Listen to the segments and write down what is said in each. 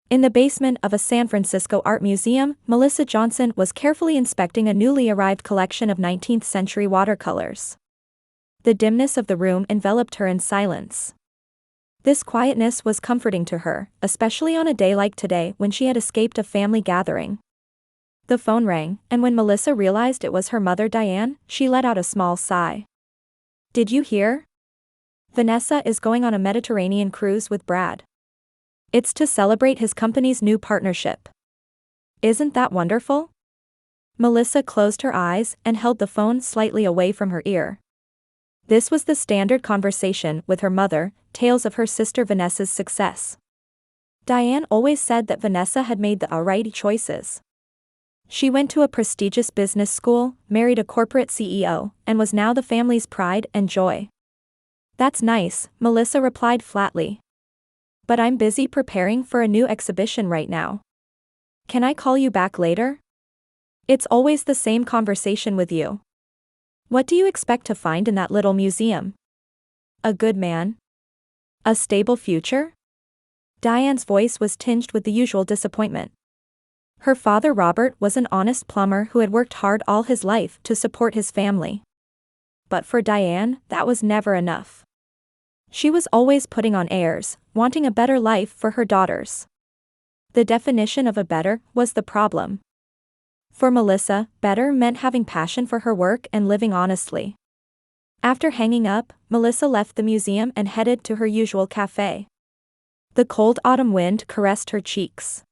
In the basement of a San Francisco art museum, Melissa Johnson was carefully inspecting a newly arrived collection of 19th-century watercolors. The dimness of the room enveloped her in silence. This quietness was comforting to her, especially on a day like today when she had escaped a family gathering. The phone rang, and when Melissa realized it was her mother Diane, she let out a small sigh. "Did you hear? Vanessa is going on a Mediterranean cruise with Brad. It's to celebrate his company's new partnership. Isn't that wonderful?" Melissa closed her eyes and held the phone slightly away from her ear. This was the standard conversation with her mother, tales of her sister Vanessa's success. Diane always said that Vanessa had made the right choices. She went to a prestigious business school, married a corporate CEO, and was now the family's pride and joy. "That's nice," Melissa replied flatly. "But I'm busy preparing for a new exhibition right now. Can I call you back later?" It's always the same conversation with you. What do you expect to find in that little museum? A good man? A stable future? Diane's voice was tinged with the usual disappointment. Her father Robert was an honest plumber who had worked hard all his life to support his family. But for Diane, that was never enough. She was always putting on airs, wanting a better life for her daughters. The definition of a better was the problem. For Melissa, better meant having passion for her work and living honestly. After hanging up, Melissa left the museum and headed to her usual cafe. The cold autumn wind caressed her cheeks.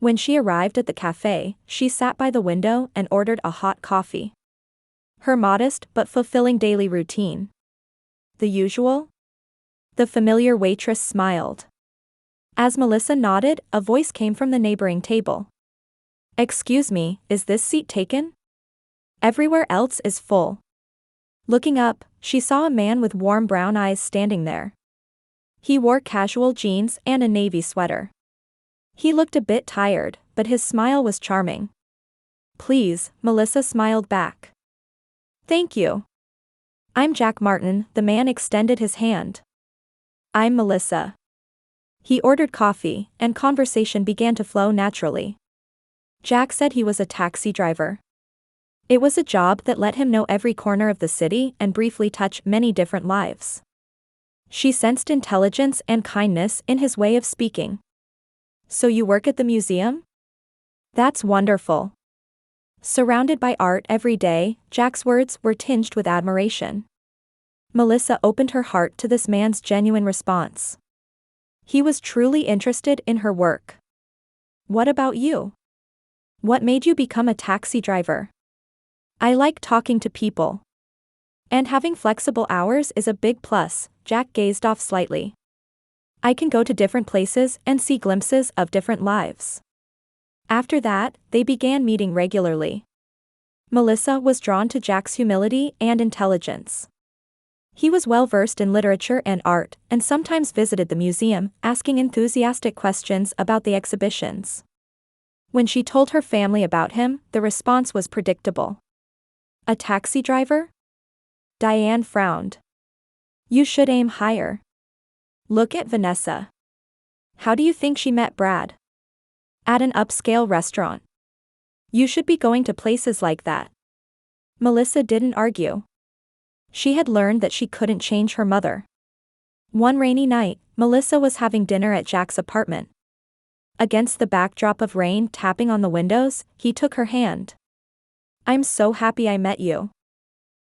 When she arrived at the cafe, she sat by the window and ordered a hot coffee. Her modest but fulfilling daily routine. The usual? The familiar waitress smiled. As Melissa nodded, a voice came from the neighboring table. "Excuse me, is this seat taken? Everywhere else is full." Looking up, she saw a man with warm brown eyes standing there. He wore casual jeans and a navy sweater. He looked a bit tired, but his smile was charming. "Please," Melissa smiled back. "Thank you. I'm Jack Martin," the man extended his hand. "I'm Melissa." He ordered coffee, and conversation began to flow naturally. Jack said he was a taxi driver. It was a job that let him know every corner of the city and briefly touch many different lives. She sensed intelligence and kindness in his way of speaking. "So you work at the museum? That's wonderful." Surrounded by art every day, Jack's words were tinged with admiration. Melissa opened her heart to this man's genuine response. He was truly interested in her work. "What about you? What made you become a taxi driver?" "I like talking to people. And having flexible hours is a big plus." Jack gazed off slightly. "I can go to different places and see glimpses of different lives." After that, they began meeting regularly. Melissa was drawn to Jack's humility and intelligence. He was well versed in literature and art, and sometimes visited the museum, asking enthusiastic questions about the exhibitions. When she told her family about him, the response was predictable. "A taxi driver?" Diane frowned. "You should aim higher. Look at Vanessa. How do you think she met Brad? At an upscale restaurant. You should be going to places like that." Melissa didn't argue. She had learned that she couldn't change her mother. One rainy night, Melissa was having dinner at Jack's apartment. Against the backdrop of rain tapping on the windows, he took her hand. "I'm so happy I met you."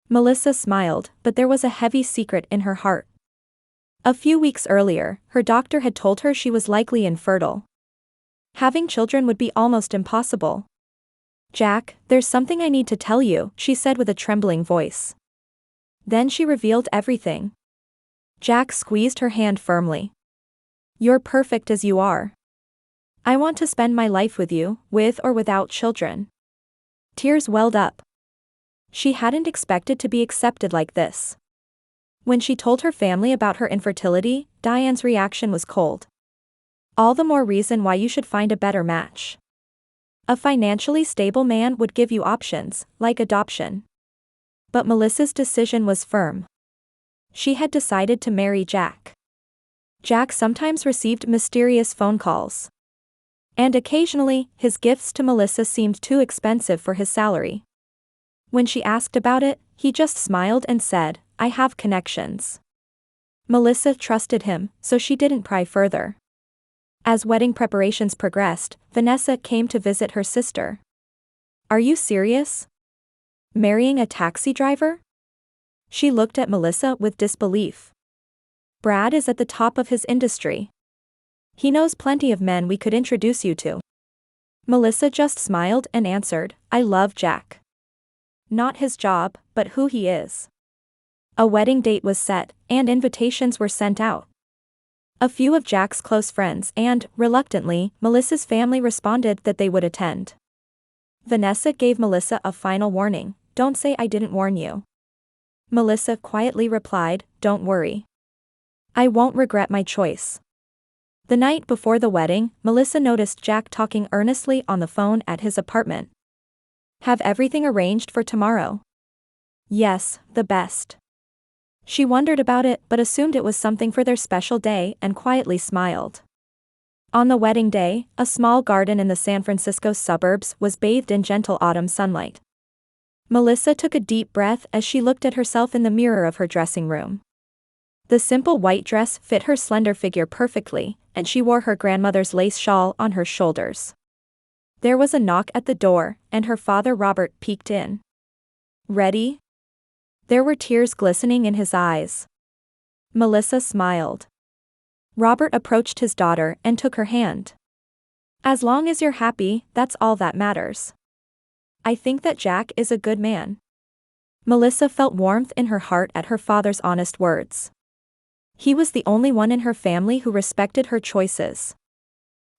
Melissa smiled, but there was a heavy secret in her heart. A few weeks earlier, her doctor had told her she was likely infertile. Having children would be almost impossible. "Jack, there's something I need to tell you," she said with a trembling voice. Then she revealed everything. Jack squeezed her hand firmly. "You're perfect as you are. I want to spend my life with you, with or without children." Tears welled up. She hadn't expected to be accepted like this. When she told her family about her infertility, Diane's reaction was cold. "All the more reason why you should find a better match. A financially stable man would give you options, like adoption." But Melissa's decision was firm. She had decided to marry Jack. Jack sometimes received mysterious phone calls. And occasionally, his gifts to Melissa seemed too expensive for his salary. When she asked about it, he just smiled and said, "I have connections." Melissa trusted him, so she didn't pry further. As wedding preparations progressed, Vanessa came to visit her sister. "Are you serious? Marrying a taxi driver?" She looked at Melissa with disbelief. "Brad is at the top of his industry. He knows plenty of men we could introduce you to." Melissa just smiled and answered, "I love Jack. Not his job, but who he is." A wedding date was set, and invitations were sent out. A few of Jack's close friends and, reluctantly, Melissa's family responded that they would attend. Vanessa gave Melissa a final warning, "Don't say I didn't warn you." Melissa quietly replied, "Don't worry. I won't regret my choice." The night before the wedding, Melissa noticed Jack talking earnestly on the phone at his apartment. "Have everything arranged for tomorrow?" "Yes, the best." She wondered about it but assumed it was something for their special day and quietly smiled. On the wedding day, a small garden in the San Francisco suburbs was bathed in gentle autumn sunlight. Melissa took a deep breath as she looked at herself in the mirror of her dressing room. The simple white dress fit her slender figure perfectly, and she wore her grandmother's lace shawl on her shoulders. There was a knock at the door, and her father Robert peeked in. "Ready?" There were tears glistening in his eyes. Melissa smiled. Robert approached his daughter and took her hand. "As long as you're happy, that's all that matters. I think that Jack is a good man." Melissa felt warmth in her heart at her father's honest words. He was the only one in her family who respected her choices.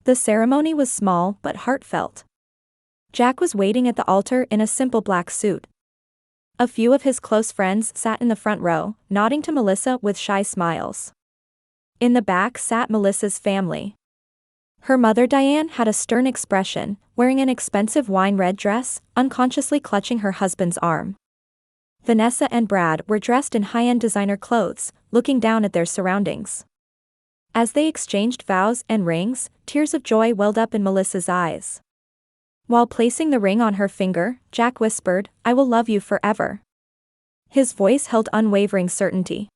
The ceremony was small but heartfelt. Jack was waiting at the altar in a simple black suit. A few of his close friends sat in the front row, nodding to Melissa with shy smiles. In the back sat Melissa's family. Her mother Diane had a stern expression, wearing an expensive wine-red dress, unconsciously clutching her husband's arm. Vanessa and Brad were dressed in high-end designer clothes, looking down at their surroundings. As they exchanged vows and rings, tears of joy welled up in Melissa's eyes. While placing the ring on her finger, Jack whispered, "I will love you forever." His voice held unwavering certainty.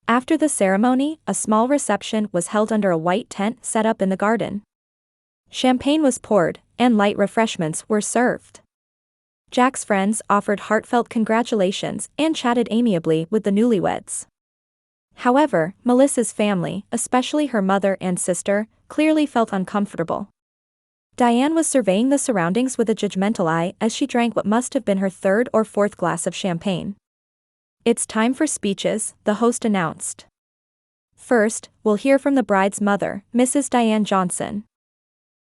After the ceremony, a small reception was held under a white tent set up in the garden. Champagne was poured, and light refreshments were served. Jack's friends offered heartfelt congratulations and chatted amiably with the newlyweds. However, Melissa's family, especially her mother and sister, clearly felt uncomfortable. Diane was surveying the surroundings with a judgmental eye as she drank what must have been her third or fourth glass of champagne. "It's time for speeches," the host announced. "First, we'll hear from the bride's mother, Mrs. Diane Johnson."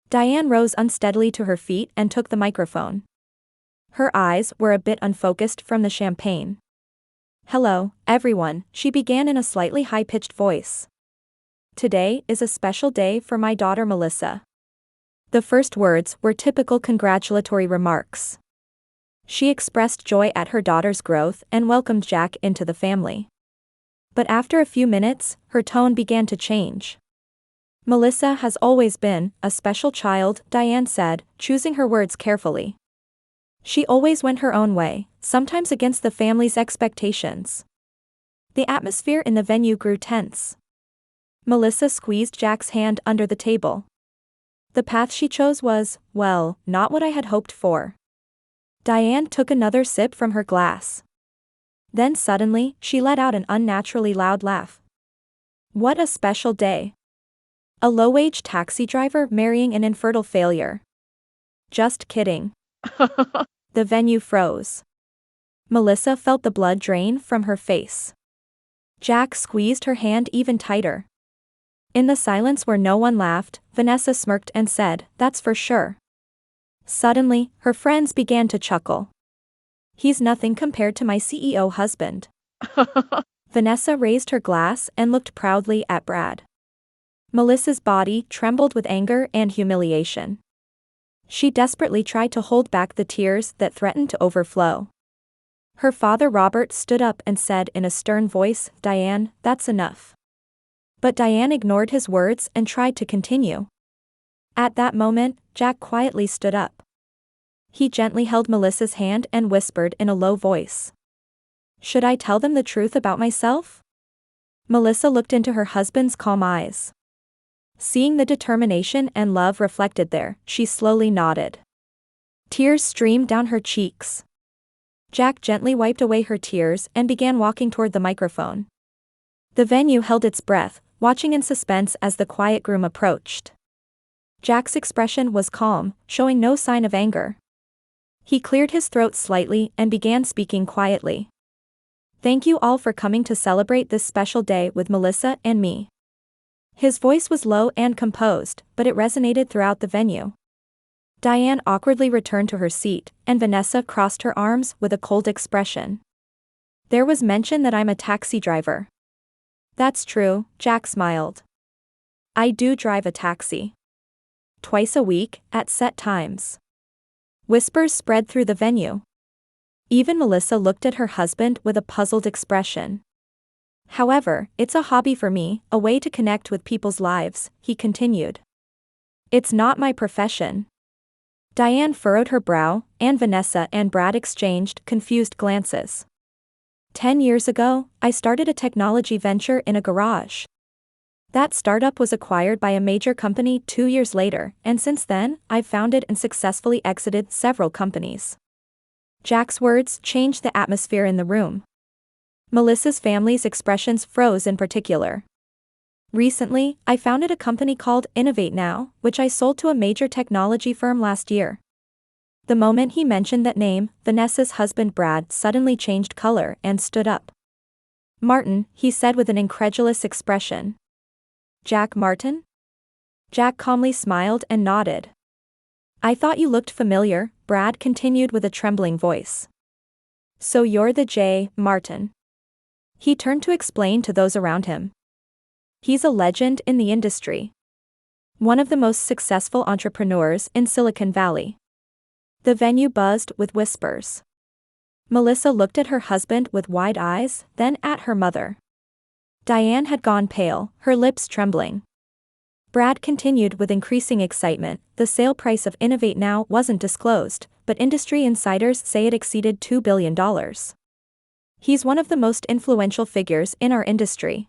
Diane rose unsteadily to her feet and took the microphone. Her eyes were a bit unfocused from the champagne. "Hello, everyone," she began in a slightly high-pitched voice. "Today is a special day for my daughter Melissa." The first words were typical congratulatory remarks. She expressed joy at her daughter's growth and welcomed Jack into the family. But after a few minutes, her tone began to change. "Melissa has always been a special child," Diane said, choosing her words carefully. "She always went her own way, sometimes against the family's expectations." The atmosphere in the venue grew tense. Melissa squeezed Jack's hand under the table. "The path she chose was, well, not what I had hoped for." Diane took another sip from her glass. Then suddenly, she let out an unnaturally loud laugh. "What a special day. A low-wage taxi driver marrying an infertile failure. Just kidding." The venue froze. Melissa felt the blood drain from her face. Jack squeezed her hand even tighter. In the silence where no one laughed, Vanessa smirked and said, "That's for sure." Suddenly, her friends began to chuckle. "He's nothing compared to my CEO husband." Vanessa raised her glass and looked proudly at Brad. Melissa's body trembled with anger and humiliation. She desperately tried to hold back the tears that threatened to overflow. Her father Robert stood up and said in a stern voice, "Diane, that's enough." But Diane ignored his words and tried to continue. At that moment, Jack quietly stood up. He gently held Melissa's hand and whispered in a low voice. "Should I tell them the truth about myself?" Melissa looked into her husband's calm eyes. Seeing the determination and love reflected there, she slowly nodded. Tears streamed down her cheeks. Jack gently wiped away her tears and began walking toward the microphone. The venue held its breath, watching in suspense as the quiet groom approached. Jack's expression was calm, showing no sign of anger. He cleared his throat slightly and began speaking quietly. "Thank you all for coming to celebrate this special day with Melissa and me." His voice was low and composed, but it resonated throughout the venue. Diane awkwardly returned to her seat, and Vanessa crossed her arms with a cold expression. "There was mention that I'm a taxi driver." "That's true," Jack smiled. "I do drive a taxi. Twice a week, at set times." Whispers spread through the venue. Even Melissa looked at her husband with a puzzled expression. "However, it's a hobby for me, a way to connect with people's lives," he continued. "It's not my profession." Diane furrowed her brow, and Vanessa and Brad exchanged confused glances. 10 years ago, I started a technology venture in a garage. That startup was acquired by a major company 2 years later, and since then, I've founded and successfully exited several companies." Jack's words changed the atmosphere in the room. Melissa's family's expressions froze in particular. "Recently, I founded a company called Innovate Now, which I sold to a major technology firm last year." The moment he mentioned that name, Vanessa's husband Brad suddenly changed color and stood up. "Martin," he said with an incredulous expression. "Jack Martin?" Jack calmly smiled and nodded. "I thought you looked familiar," Brad continued with a trembling voice. "So you're the J. Martin." He turned to explain to those around him. "He's a legend in the industry. One of the most successful entrepreneurs in Silicon Valley." The venue buzzed with whispers. Melissa looked at her husband with wide eyes, then at her mother. Diane had gone pale, her lips trembling. Brad continued with increasing excitement. "The sale price of Innovate Now wasn't disclosed, but industry insiders say it exceeded $2 billion. He's one of the most influential figures in our industry."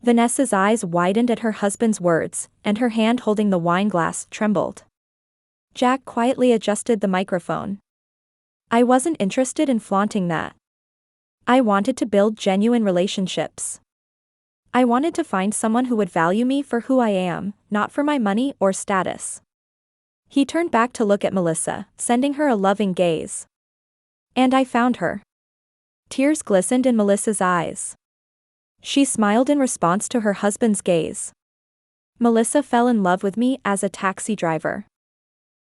Vanessa's eyes widened at her husband's words, and her hand holding the wine glass trembled. Jack quietly adjusted the microphone. "I wasn't interested in flaunting that. I wanted to build genuine relationships. I wanted to find someone who would value me for who I am, not for my money or status." He turned back to look at Melissa, sending her a loving gaze. "And I found her." Tears glistened in Melissa's eyes. She smiled in response to her husband's gaze. "Melissa fell in love with me as a taxi driver.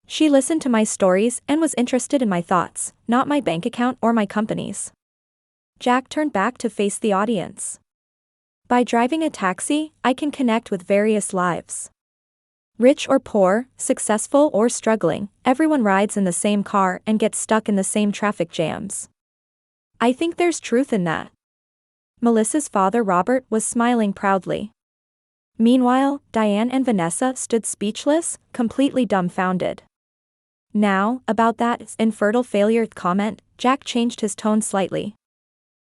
She listened to my stories and was interested in my thoughts, not my bank account or my company's." Jack turned back to face the audience. "By driving a taxi, I can connect with various lives. Rich or poor, successful or struggling, everyone rides in the same car and gets stuck in the same traffic jams. I think there's truth in that." Melissa's father Robert was smiling proudly. Meanwhile, Diane and Vanessa stood speechless, completely dumbfounded. "Now, about that infertile failure comment," Jack changed his tone slightly.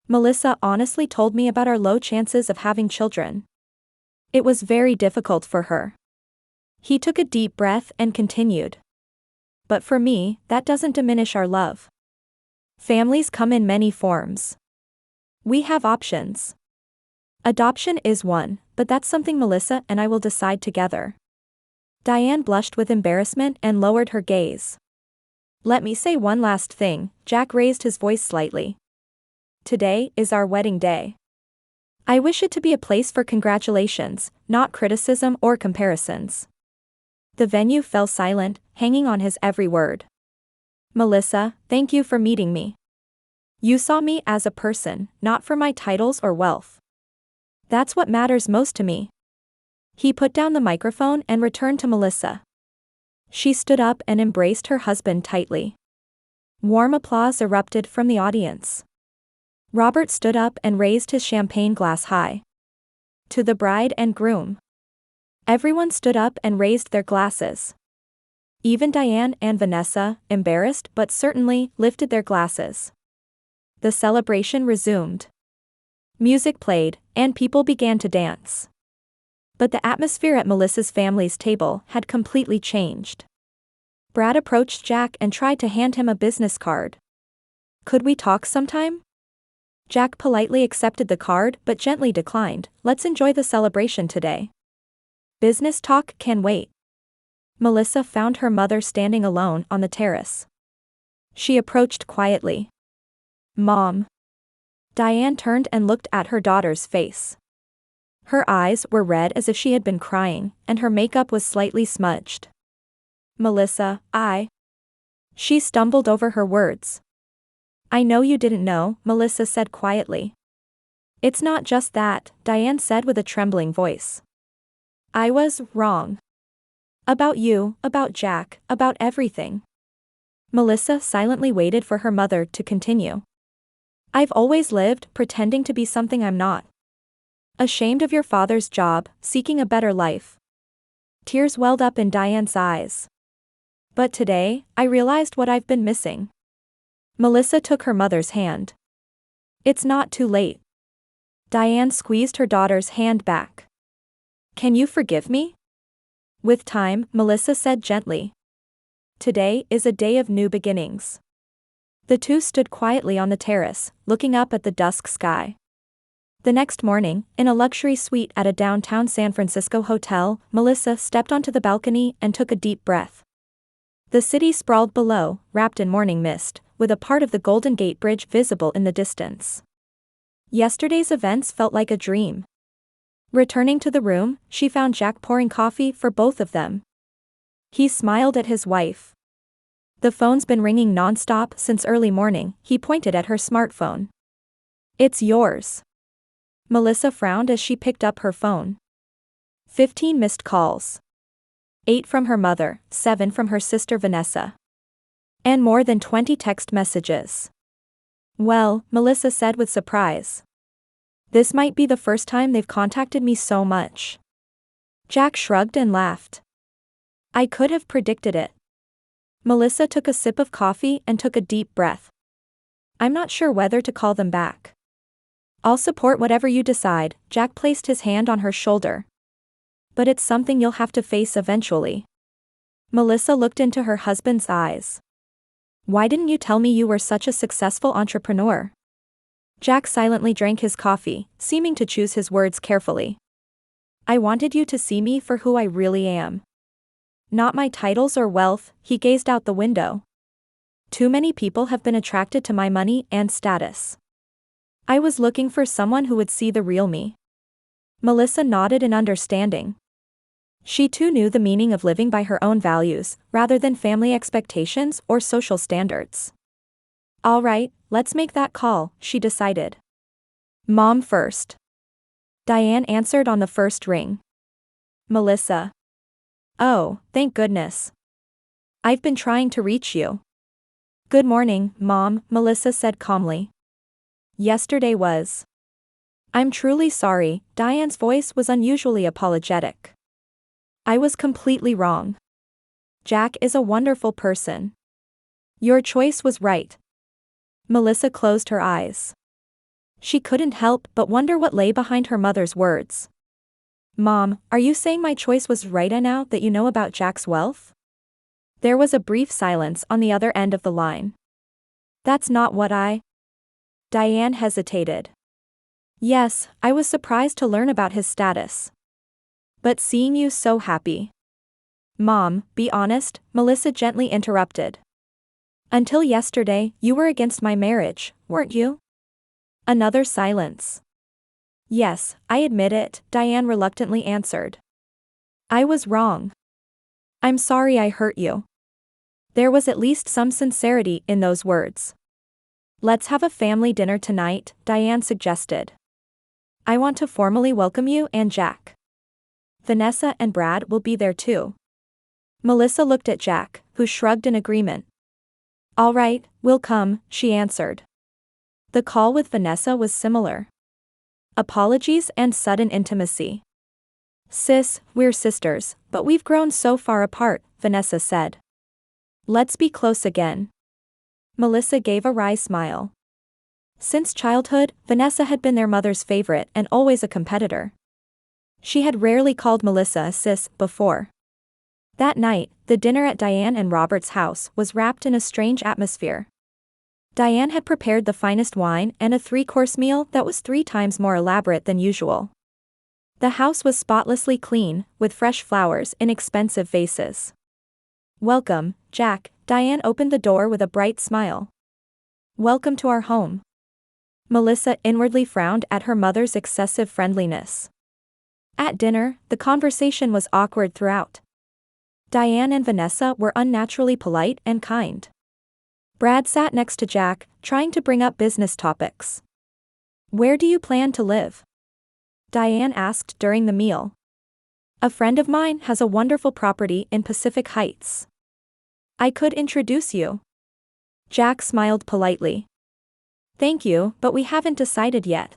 "Melissa honestly told me about our low chances of having children. It was very difficult for her." He took a deep breath and continued. "But for me, that doesn't diminish our love. Families come in many forms. We have options. Adoption is one, but that's something Melissa and I will decide together." Diane blushed with embarrassment and lowered her gaze. "Let me say one last thing," Jack raised his voice slightly. "Today is our wedding day. I wish it to be a place for congratulations, not criticism or comparisons." The venue fell silent, hanging on his every word. "Melissa, thank you for meeting me. You saw me as a person, not for my titles or wealth. That's what matters most to me." He put down the microphone and returned to Melissa. She stood up and embraced her husband tightly. Warm applause erupted from the audience. Robert stood up and raised his champagne glass high. "To the bride and groom. Everyone stood up and raised their glasses. Even Diane and Vanessa, embarrassed but certainly, lifted their glasses. The celebration resumed. Music played, and people began to dance. But the atmosphere at Melissa's family's table had completely changed. Brad approached Jack and tried to hand him a business card. "Could we talk sometime?" Jack politely accepted the card but gently declined. "Let's enjoy the celebration today. Business talk can wait." Melissa found her mother standing alone on the terrace. She approached quietly. "Mom." Diane turned and looked at her daughter's face. Her eyes were red as if she had been crying, and her makeup was slightly smudged. "Melissa, She stumbled over her words. "I know you didn't know," Melissa said quietly. "It's not just that," Diane said with a trembling voice. "I was wrong. About you, about Jack, about everything." Melissa silently waited for her mother to continue. "I've always lived pretending to be something I'm not. Ashamed of your father's job, seeking a better life." Tears welled up in Diane's eyes. "But today, I realized what I've been missing." Melissa took her mother's hand. "It's not too late." Diane squeezed her daughter's hand back. "Can you forgive me?" "With time," Melissa said gently. "Today is a day of new beginnings." The two stood quietly on the terrace, looking up at the dusk sky. The next morning, in a luxury suite at a downtown San Francisco hotel, Melissa stepped onto the balcony and took a deep breath. The city sprawled below, wrapped in morning mist, with a part of the Golden Gate Bridge visible in the distance. Yesterday's events felt like a dream. Returning to the room, she found Jack pouring coffee for both of them. He smiled at his wife. "The phone's been ringing nonstop since early morning," he pointed at her smartphone. "It's yours." Melissa frowned as she picked up her phone. 15 missed calls. 8 from her mother, 7 from her sister Vanessa. And more than 20 text messages. "Well," Melissa said with surprise. "This might be the first time they've contacted me so much." Jack shrugged and laughed. "I could have predicted it." Melissa took a sip of coffee and took a deep breath. "I'm not sure whether to call them back." "I'll support whatever you decide," Jack placed his hand on her shoulder. "But it's something you'll have to face eventually." Melissa looked into her husband's eyes. "Why didn't you tell me you were such a successful entrepreneur?" Jack silently drank his coffee, seeming to choose his words carefully. "I wanted you to see me for who I really am. Not my titles or wealth." He gazed out the window. "Too many people have been attracted to my money and status. I was looking for someone who would see the real me." Melissa nodded in understanding. She too knew the meaning of living by her own values, rather than family expectations or social standards. "All right, let's make that call," she decided. "Mom first." Diane answered on the first ring. "Melissa." "Oh, thank goodness. I've been trying to reach you." "Good morning, Mom," Melissa said calmly. "Yesterday was." "I'm truly sorry," Diane's voice was unusually apologetic. "I was completely wrong. Jack is a wonderful person. Your choice was right." Melissa closed her eyes. She couldn't help but wonder what lay behind her mother's words. "Mom, are you saying my choice was right now that you know about Jack's wealth?" There was a brief silence on the other end of the line. "That's not what Diane hesitated. "Yes, I was surprised to learn about his status. But seeing you so happy." "Mom, be honest," Melissa gently interrupted. "Until yesterday, you were against my marriage, weren't you?" Another silence. "Yes, I admit it," Diane reluctantly answered. "I was wrong. I'm sorry I hurt you." There was at least some sincerity in those words. "Let's have a family dinner tonight," Diane suggested. "I want to formally welcome you and Jack. Vanessa and Brad will be there too." Melissa looked at Jack, who shrugged in agreement. "All right, we'll come," she answered. The call with Vanessa was similar. Apologies and sudden intimacy. Sis, we're sisters, but we've grown so far apart, Vanessa said. Let's be close again. Melissa gave a wry smile. Since childhood, Vanessa had been their mother's favorite and always a competitor. She had rarely called Melissa a sis before. That night, the dinner at Diane and Robert's house was wrapped in a strange atmosphere. Diane had prepared the finest wine and a 3-course meal that was 3 times more elaborate than usual. The house was spotlessly clean, with fresh flowers in expensive vases. Welcome, Jack. Diane opened the door with a bright smile. Welcome to our home. Melissa inwardly frowned at her mother's excessive friendliness. At dinner, the conversation was awkward throughout. Diane and Vanessa were unnaturally polite and kind. Brad sat next to Jack, trying to bring up business topics. Where do you plan to live? Diane asked during the meal. A friend of mine has a wonderful property in Pacific Heights. I could introduce you. Jack smiled politely. Thank you, but we haven't decided yet.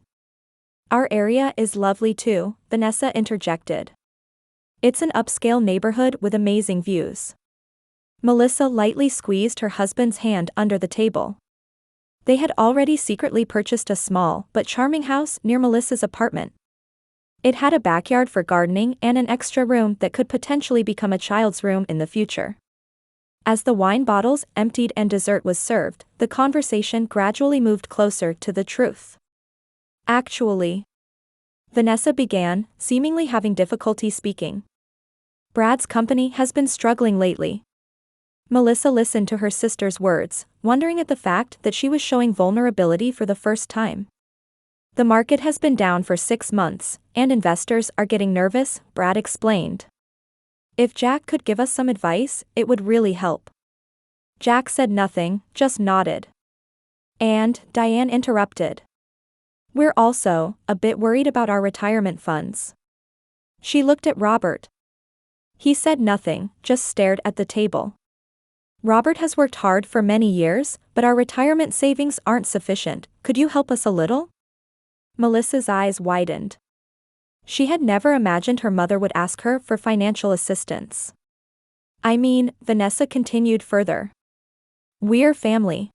Our area is lovely too, Vanessa interjected. It's an upscale neighborhood with amazing views. Melissa lightly squeezed her husband's hand under the table. They had already secretly purchased a small but charming house near Melissa's apartment. It had a backyard for gardening and an extra room that could potentially become a child's room in the future. As the wine bottles emptied and dessert was served, the conversation gradually moved closer to the truth. Actually, Vanessa began, seemingly having difficulty speaking. Brad's company has been struggling lately. Melissa listened to her sister's words, wondering at the fact that she was showing vulnerability for the first time. The market has been down for 6 months, and investors are getting nervous, Brad explained. If Jack could give us some advice, it would really help. Jack said nothing, just nodded. And, Diane interrupted. We're also a bit worried about our retirement funds. She looked at Robert. He said nothing, just stared at the table. Robert has worked hard for many years, but our retirement savings aren't sufficient. Could you help us a little? Melissa's eyes widened. She had never imagined her mother would ask her for financial assistance. I mean, Vanessa continued further. We're family.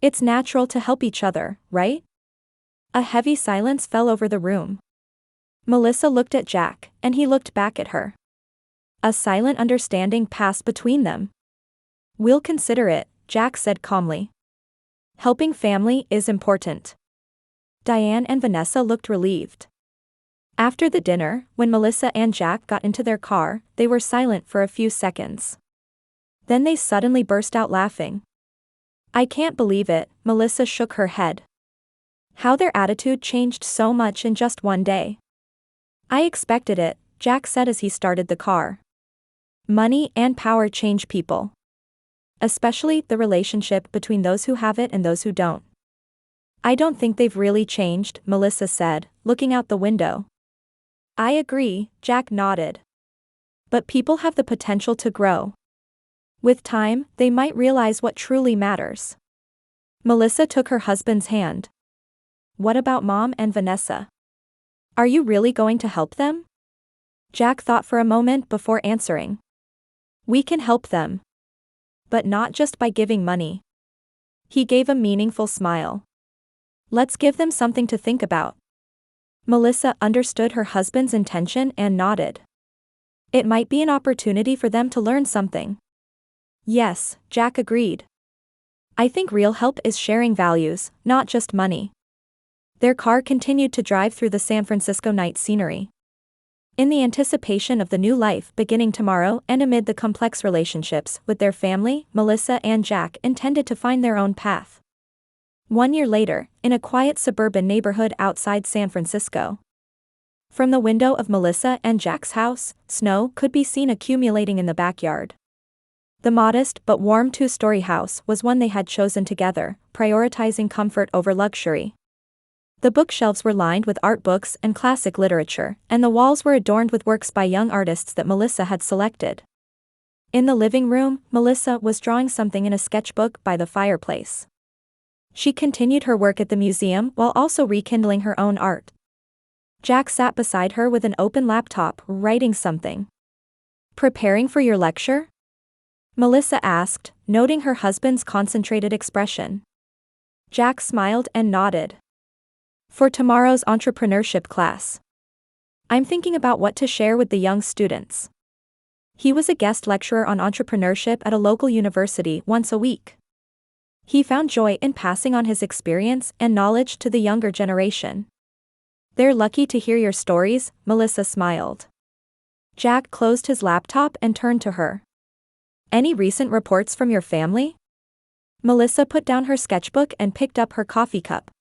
It's natural to help each other, right? A heavy silence fell over the room. Melissa looked at Jack, and he looked back at her. A silent understanding passed between them. We'll consider it, Jack said calmly. Helping family is important. Diane and Vanessa looked relieved. After the dinner, when Melissa and Jack got into their car, they were silent for a few seconds. Then they suddenly burst out laughing. I can't believe it, Melissa shook her head. How their attitude changed so much in just one day. I expected it, Jack said as he started the car. Money and power change people. Especially the relationship between those who have it and those who don't. I don't think they've really changed, Melissa said, looking out the window. I agree, Jack nodded. But people have the potential to grow. With time, they might realize what truly matters. Melissa took her husband's hand. What about Mom and Vanessa? Are you really going to help them? Jack thought for a moment before answering. We can help them. But not just by giving money. He gave a meaningful smile. Let's give them something to think about. Melissa understood her husband's intention and nodded. It might be an opportunity for them to learn something. Yes, Jack agreed. I think real help is sharing values, not just money. Their car continued to drive through the San Francisco night scenery. In the anticipation of the new life beginning tomorrow and amid the complex relationships with their family, Melissa and Jack intended to find their own path. 1 year later, in a quiet suburban neighborhood outside San Francisco. From the window of Melissa and Jack's house, snow could be seen accumulating in the backyard. The modest but warm 2-story house was one they had chosen together, prioritizing comfort over luxury. The bookshelves were lined with art books and classic literature, and the walls were adorned with works by young artists that Melissa had selected. In the living room, Melissa was drawing something in a sketchbook by the fireplace. She continued her work at the museum while also rekindling her own art. Jack sat beside her with an open laptop, writing something. Preparing for your lecture? Melissa asked, noting her husband's concentrated expression. Jack smiled and nodded. For tomorrow's entrepreneurship class. I'm thinking about what to share with the young students. He was a guest lecturer on entrepreneurship at a local university once a week. He found joy in passing on his experience and knowledge to the younger generation. They're lucky to hear your stories, Melissa smiled. Jack closed his laptop and turned to her. Any recent reports from your family? Melissa put down her sketchbook and picked up her coffee cup.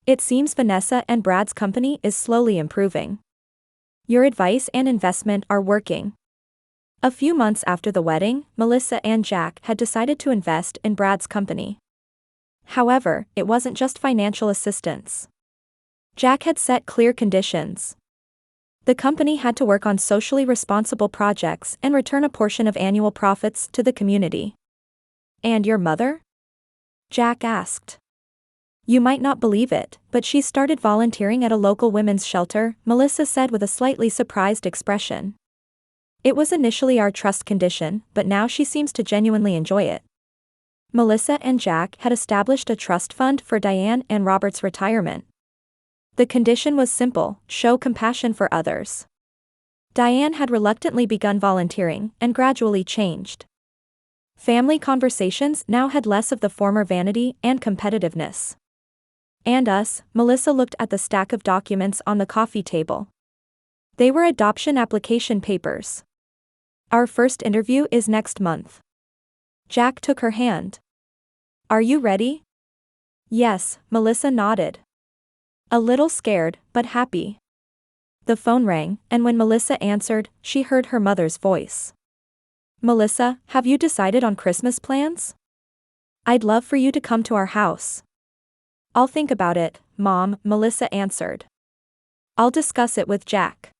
It seems Vanessa and Brad's company is slowly improving. Your advice and investment are working. A few months after the wedding, Melissa and Jack had decided to invest in Brad's company. However, it wasn't just financial assistance. Jack had set clear conditions. The company had to work on socially responsible projects and return a portion of annual profits to the community. And your mother? Jack asked. You might not believe it, but she started volunteering at a local women's shelter, Melissa said with a slightly surprised expression. It was initially our trust condition, but now she seems to genuinely enjoy it. Melissa and Jack had established a trust fund for Diane and Robert's retirement. The condition was simple: show compassion for others. Diane had reluctantly begun volunteering and gradually changed. Family conversations now had less of the former vanity and competitiveness. And us, Melissa looked at the stack of documents on the coffee table. They were adoption application papers. Our first interview is next month. Jack took her hand. Are you ready? Yes, Melissa nodded. A little scared, but happy. The phone rang, and when Melissa answered, she heard her mother's voice. Melissa, have you decided on Christmas plans? I'd love for you to come to our house. I'll think about it, Mom, Melissa answered. I'll discuss it with Jack.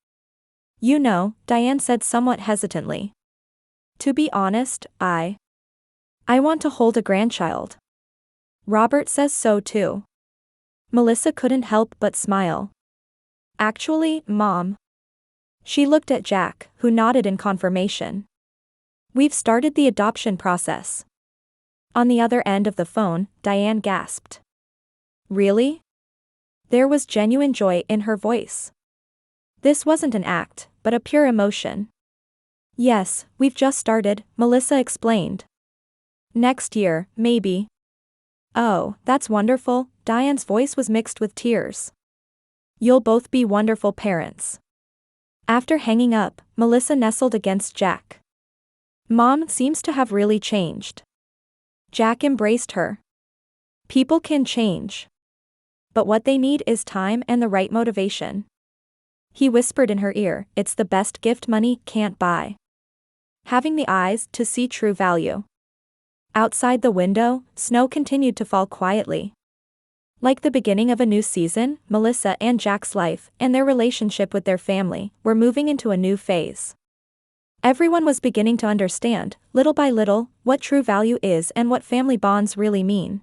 You know, Diane said somewhat hesitantly. To be honest, I want to hold a grandchild. Robert says so too. Melissa couldn't help but smile. Actually, Mom. She looked at Jack, who nodded in confirmation. We've started the adoption process. On the other end of the phone, Diane gasped. Really? There was genuine joy in her voice. This wasn't an act, but a pure emotion. Yes, we've just started, Melissa explained. Next year, maybe. Oh, that's wonderful, Diane's voice was mixed with tears. You'll both be wonderful parents. After hanging up, Melissa nestled against Jack. Mom seems to have really changed. Jack embraced her. People can change. But what they need is time and the right motivation. He whispered in her ear, it's the best gift money can't buy. Having the eyes to see true value. Outside the window, snow continued to fall quietly. Like the beginning of a new season, Melissa and Jack's life, and their relationship with their family, were moving into a new phase. Everyone was beginning to understand, little by little, what true value is and what family bonds really mean.